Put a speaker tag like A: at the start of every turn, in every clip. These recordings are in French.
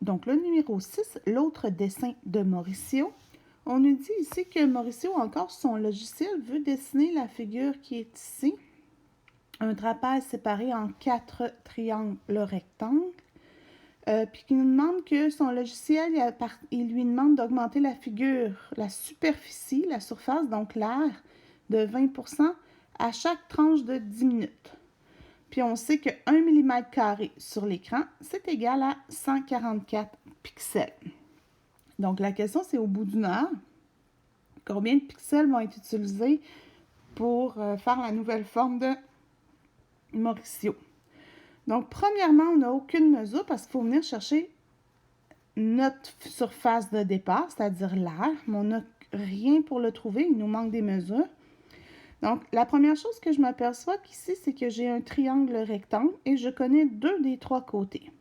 A: Donc, le numéro 6, l'autre dessin de Mauricio. On nous dit ici que Mauricio, encore son logiciel, veut dessiner la figure qui est ici. Un trapèze séparé en 4 triangles rectangles. Puis qui nous demande que son logiciel, il lui demande d'augmenter la figure, la superficie, la surface, donc l'air, de 20% à chaque tranche de 10 minutes. Puis on sait que 1 mm² sur l'écran, c'est égal à 144 pixels. Donc la question, c'est au bout d'une heure, combien de pixels vont être utilisés pour faire la nouvelle forme de Mauricio. Donc premièrement, on n'a aucune mesure parce qu'il faut venir chercher notre surface de départ, c'est-à-dire l'air, mais on n'a rien pour le trouver, il nous manque des mesures. Donc, la première chose que je m'aperçois qu'ici, c'est que j'ai un triangle rectangle et je connais 2 des 3 côtés.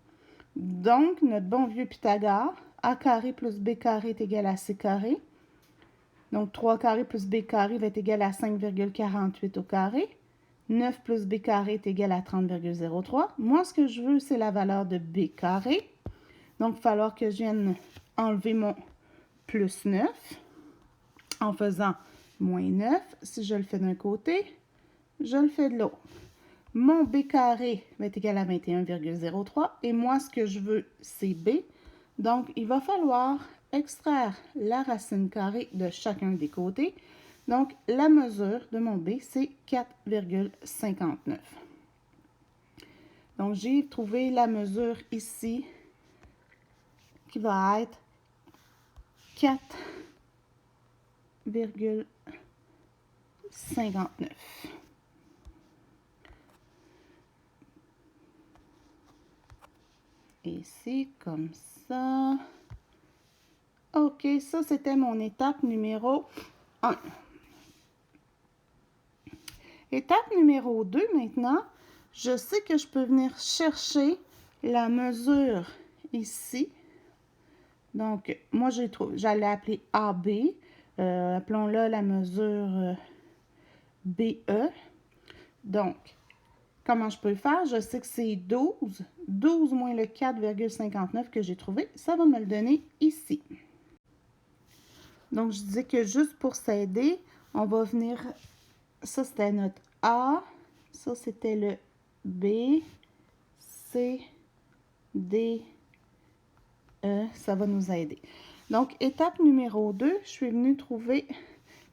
A: Donc, notre bon vieux Pythagore, a carré plus b carré est égal à c carré. Donc, 3 carré plus b carré va être égal à 5,48 au carré. 9 plus b carré est égal à 30,03. Moi, ce que je veux, c'est la valeur de b carré. Donc, il va falloir que je vienne enlever mon plus 9 en faisant moins 9. Si je le fais d'un côté, je le fais de l'autre. Mon b carré va être égal à 21,03 et moi, ce que je veux, c'est b. Donc, il va falloir extraire la racine carrée de chacun des côtés. Donc, la mesure de mon b, c'est 4,59. Donc, j'ai trouvé la mesure ici qui va être 4,59. Et c'est comme ça. OK, ça, c'était mon étape numéro 1. Étape numéro 2, maintenant, je sais que je peux venir chercher la mesure ici. Donc, moi, j'allais appeler AB. Appelons-la la mesure BE. Donc, comment je peux le faire? Je sais que c'est 12. 12 moins le 4,59 que j'ai trouvé, ça va me le donner ici. Donc, je disais que juste pour s'aider, on va venir... Ça, c'était notre A. Ça, c'était le B. C. D. E. Ça va nous aider. Donc, étape numéro 2, je suis venue trouver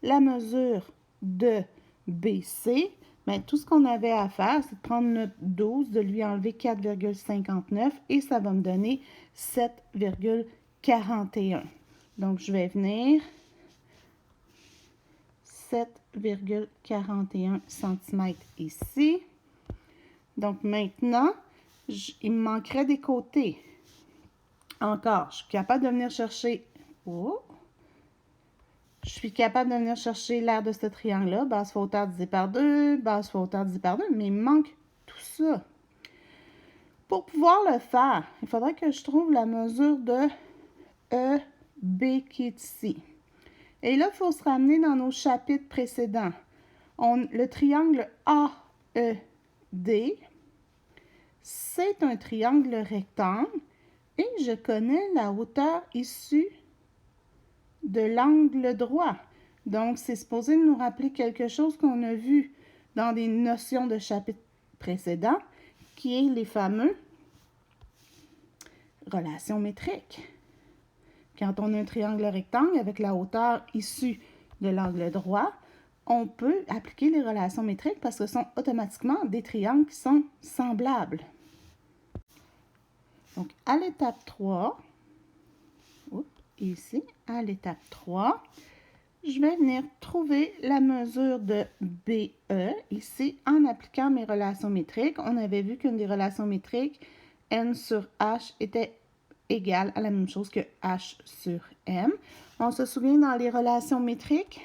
A: la mesure de BC. Bien, tout ce qu'on avait à faire, c'est de prendre notre 12, de lui enlever 4,59 et ça va me donner 7,41. Donc, je vais venir 7,41 cm ici. Donc, maintenant, il me manquerait des côtés. Encore, je suis capable de venir chercher... Oh! Je suis capable de venir chercher l'aire de ce triangle-là, base fois hauteur divisé par 2, base fois hauteur divisé par 2, mais il me manque tout ça. Pour pouvoir le faire, il faudrait que je trouve la mesure de EB qui est ici. Et là, il faut se ramener dans nos chapitres précédents. Le triangle AED, c'est un triangle rectangle et je connais la hauteur issue de l'angle droit. Donc, c'est supposé nous rappeler quelque chose qu'on a vu dans des notions de chapitre précédents, qui est les fameux relations métriques. Quand on a un triangle rectangle avec la hauteur issue de l'angle droit, on peut appliquer les relations métriques parce que ce sont automatiquement des triangles qui sont semblables. Donc, à l'étape 3, ici, à l'étape 3, je vais venir trouver la mesure de BE ici en appliquant mes relations métriques. On avait vu qu'une des relations métriques, N sur H, était égale à la même chose que H sur M. On se souvient dans les relations métriques,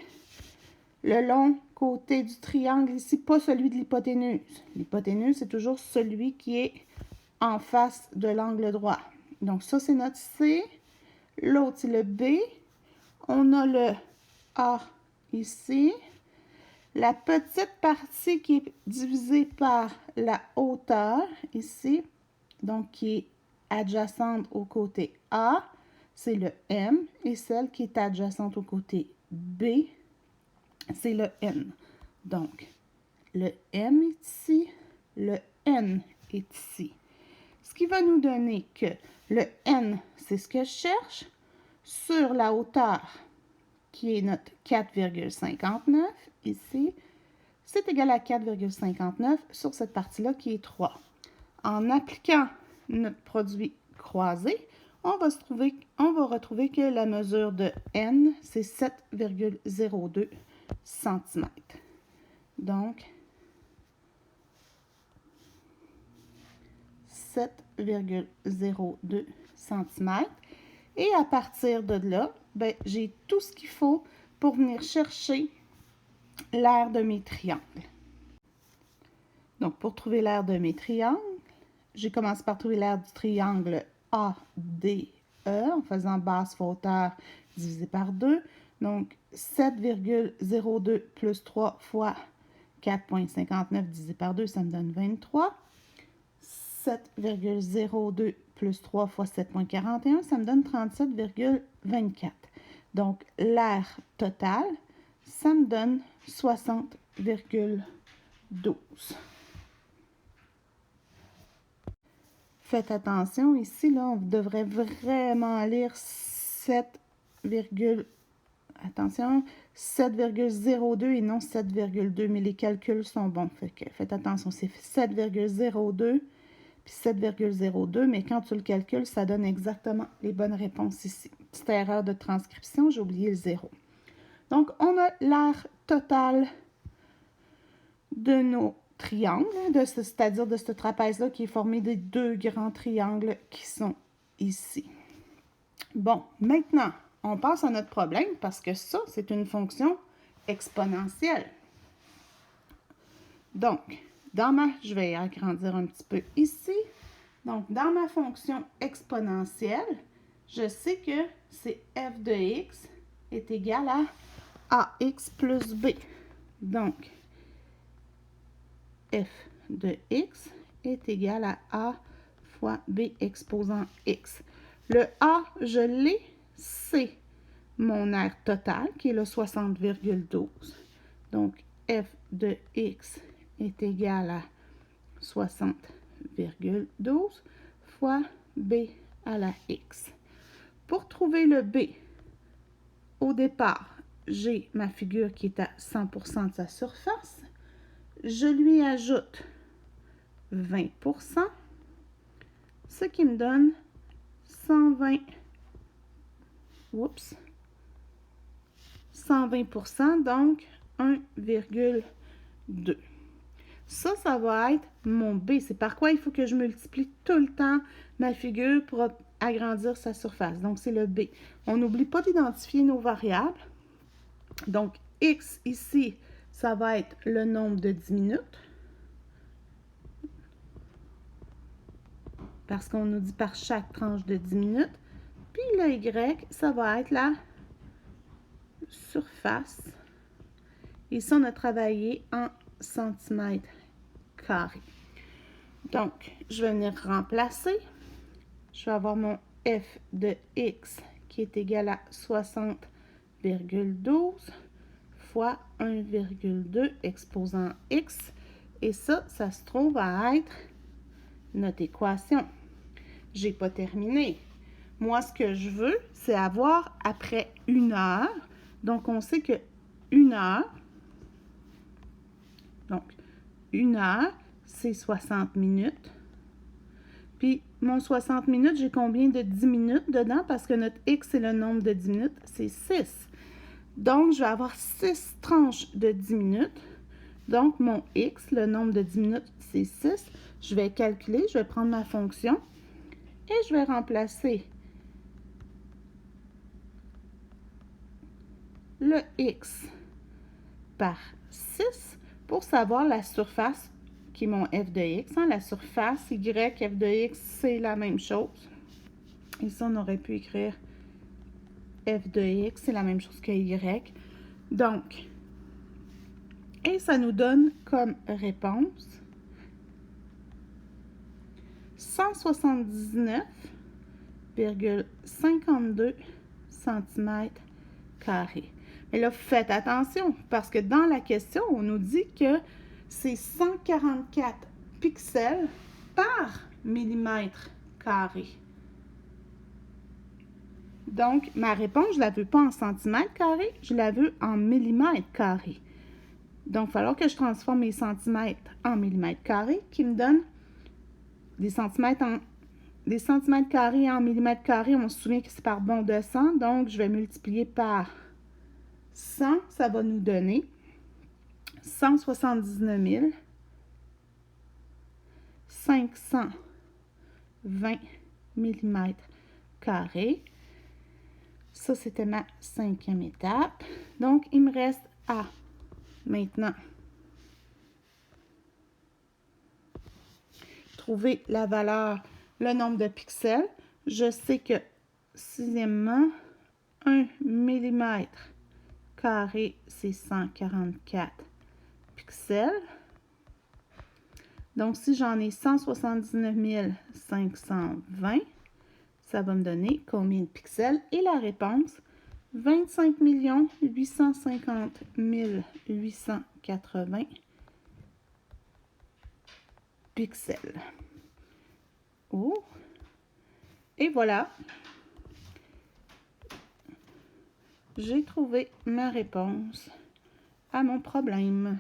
A: le long côté du triangle ici, pas celui de l'hypoténuse. L'hypoténuse, c'est toujours celui qui est en face de l'angle droit. Donc ça, c'est notre C. L'autre, c'est le B. On a le A ici. La petite partie qui est divisée par la hauteur ici, donc qui est adjacente au côté A, c'est le M, et celle qui est adjacente au côté B, c'est le N. Donc, le M est ici, le N est ici. Ce qui va nous donner que le N, c'est ce que je cherche, sur la hauteur qui est notre 4,59 ici, c'est égal à 4,59 sur cette partie-là qui est 3. En appliquant notre produit croisé, on va retrouver que la mesure de N, c'est 7,02 cm. Donc, 7,02 cm. Et à partir de là, ben, j'ai tout ce qu'il faut pour venir chercher l'aire de mes triangles. Donc, pour trouver l'aire de mes triangles, j'ai commencé par trouver l'aire du triangle ADE en faisant base fois hauteur divisé par 2. Donc, 7,02 plus 3 fois 4,59 divisé par 2, ça me donne 23. 7,02 plus 3 fois 7,41, ça me donne 37,24. Donc, l'aire totale, ça me donne 60,12. Faites attention, ici, là, on devrait vraiment lire 7,02 et non 7,2, mais les calculs sont bons. Faites attention, c'est 7,02 puis 7,02, mais quand tu le calcules, ça donne exactement les bonnes réponses ici. Petite erreur de transcription, j'ai oublié le 0. Donc, on a l'aire totale de nos triangles, c'est-à-dire de ce trapèze-là qui est formé des deux grands triangles qui sont ici. Bon, maintenant, on passe à notre problème parce que ça, c'est une fonction exponentielle. Donc, je vais agrandir un petit peu ici. Donc, dans ma fonction exponentielle, je sais que c'est f de x est égal à ax plus b. Donc, f de x est égal à a fois b exposant x. Le a, je l'ai, c'est mon aire totale qui est le 60,12. Donc, f de x est égal à 60,12 fois b à la x. Pour trouver le b, au départ, j'ai ma figure qui est à 100% de sa surface. Je lui ajoute 20%, ce qui me donne 120%, donc 1,2. Ça va être mon B. C'est par quoi il faut que je multiplie tout le temps ma figure pour agrandir sa surface. Donc, c'est le B. On n'oublie pas d'identifier nos variables. Donc, X ici, ça va être le nombre de 10 minutes. Parce qu'on nous dit par chaque tranche de 10 minutes. Puis le Y, ça va être la surface. Ici, on a travaillé en centimètres carrés. Donc, je vais venir remplacer. Je vais avoir mon f de x qui est égal à 60,12 fois 1,2 exposant x. Et ça se trouve à être notre équation. Je n'ai pas terminé. Moi, ce que je veux, c'est avoir après 1 heure. Donc, on sait que 1 heure, donc 1 heure, c'est 60 minutes. Puis, mon 60 minutes, j'ai combien de 10 minutes dedans? Parce que notre x, c'est le nombre de 10 minutes, c'est 6. Donc, je vais avoir 6 tranches de 10 minutes. Donc, mon x, le nombre de 10 minutes, c'est 6. Je vais calculer, je vais prendre ma fonction et je vais remplacer le x par 6 pour savoir la surface qui est mon f de x. La surface y, f de x, c'est la même chose. Ici, on aurait pu écrire f de x, c'est la même chose que y. Donc, et ça nous donne comme réponse 179,52 cm². Mais là, faites attention, parce que dans la question, on nous dit que c'est 144 pixels par millimètre carré. Donc, ma réponse, je ne la veux pas en centimètres carrés, je la veux en millimètres carrés. Donc, il va falloir que je transforme mes centimètres en millimètres carrés, qui me donne des centimètres carrés en millimètres carrés. On se souvient que c'est par bond de 100, donc je vais multiplier par 100, ça va nous donner 179 520 millimètres carrés. Ça, c'était ma 5e étape. Donc, il me reste à maintenant trouver la valeur, le nombre de pixels. Je sais que, sixièmement, 1 millimètre carré, c'est 144 pixels. Donc, si j'en ai 179 520, ça va me donner combien de pixels? Et la réponse, 25 850 880 pixels. Oh! Et voilà, j'ai trouvé ma réponse à mon problème.